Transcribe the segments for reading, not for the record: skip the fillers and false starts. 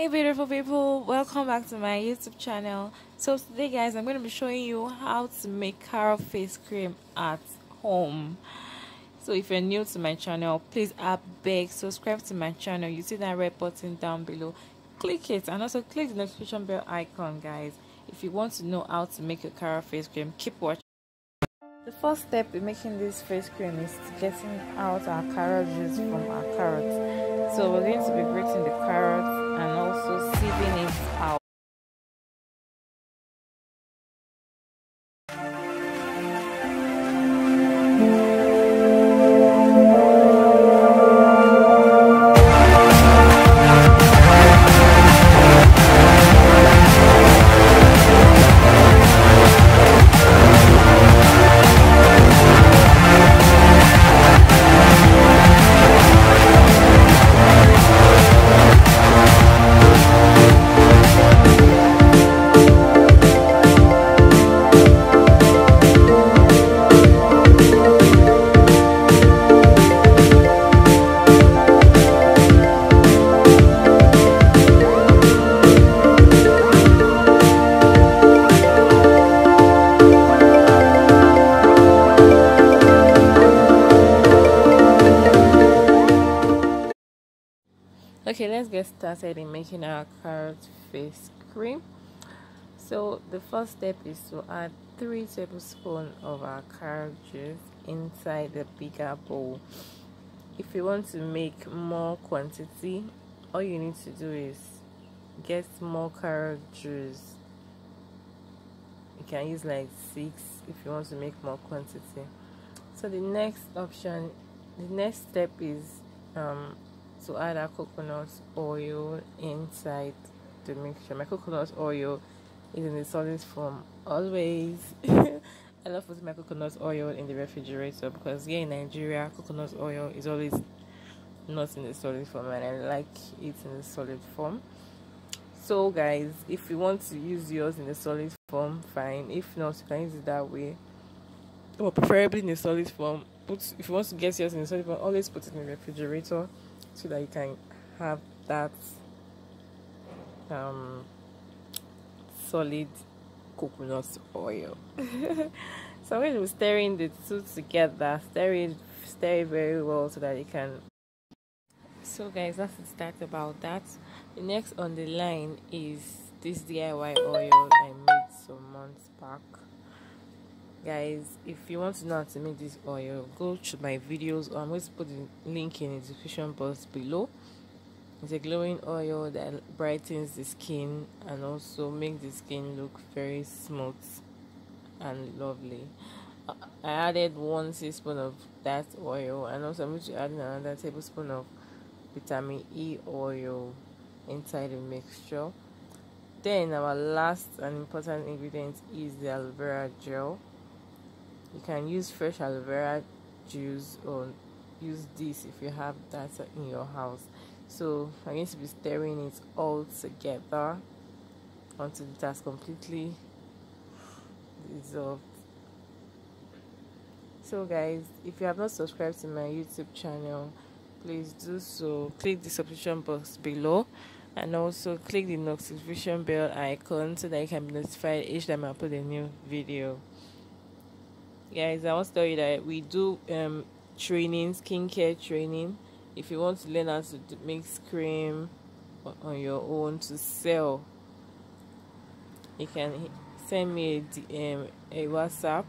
Hey beautiful people, welcome back to my YouTube channel. So today guys, I'm going to be showing you how to make carrot face cream at home. So if you're new to my channel, please I beg subscribe to my channel. You see that red button down below, click it and also click the notification bell icon guys. If you want to know how to make a carrot face cream, keep watching. The first step in making this face cream is getting out our carrot juice from our carrots. So we're going to be grating the carrots and also sieving it out. Okay, let's get started in making our carrot face cream. So the first step is to add 3 tablespoons of our carrot juice inside the bigger bowl. If you want to make more quantity, all you need to do is get more carrot juice. You can use like 6 if you want to make more quantity. So the next step is to add our coconut oil inside the mixture. My coconut oil is in the solid form always. I love putting my coconut oil in the refrigerator because here in Nigeria coconut oil is always not in the solid form and I like it in the solid form. So guys, if you want to use yours in the solid form, fine. If not, you can use it that way, or preferably in the solid form. If you want to get yours in the solid form, always put it in the refrigerator so that you can have that solid coconut oil. So I'm going to be stirring the two together. Stir it very well so that you can. So guys, that's the start about that. The next on the line is this DIY oil I made some months back. Guys, if you want to know how to make this oil, go to my videos, or I'm going to put the link in the description box below. It's a glowing oil that brightens the skin and also makes the skin look very smooth and lovely. I added 1 teaspoon of that oil, and also I'm going to add another tablespoon of vitamin E oil inside the mixture. Then our last and important ingredient is the aloe vera gel. You can use fresh aloe vera juice or use this if you have that in your house. So I'm going to be stirring it all together until it has completely dissolved. So guys, if you have not subscribed to my YouTube channel, please do so. Click the subscription box below and also click the notification bell icon so that you can be notified each time I upload a new video. Guys, I want to tell you that we do skincare training. If you want to learn how to make cream on your own to sell, you can send me a WhatsApp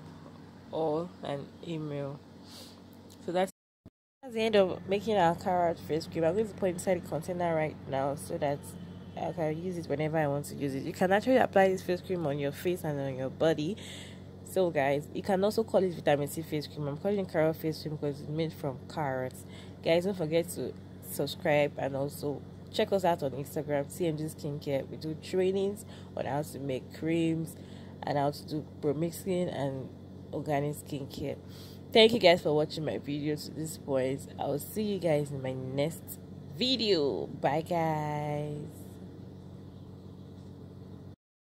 or an email. So that's the end of making our carrot face cream. I'm going to put inside the container right now so that I can use it whenever I want to use it. You can actually apply this face cream on your face and on your body. So guys, you can also call it vitamin C face cream. I'm calling it carrot face cream because it's made from carrots. Guys, don't forget to subscribe and also check us out on Instagram, CMG Skincare. We do trainings on how to make creams and how to do pro-mixing and organic skincare. Thank you guys for watching my video to this point. I'll see you guys in my next video. Bye guys.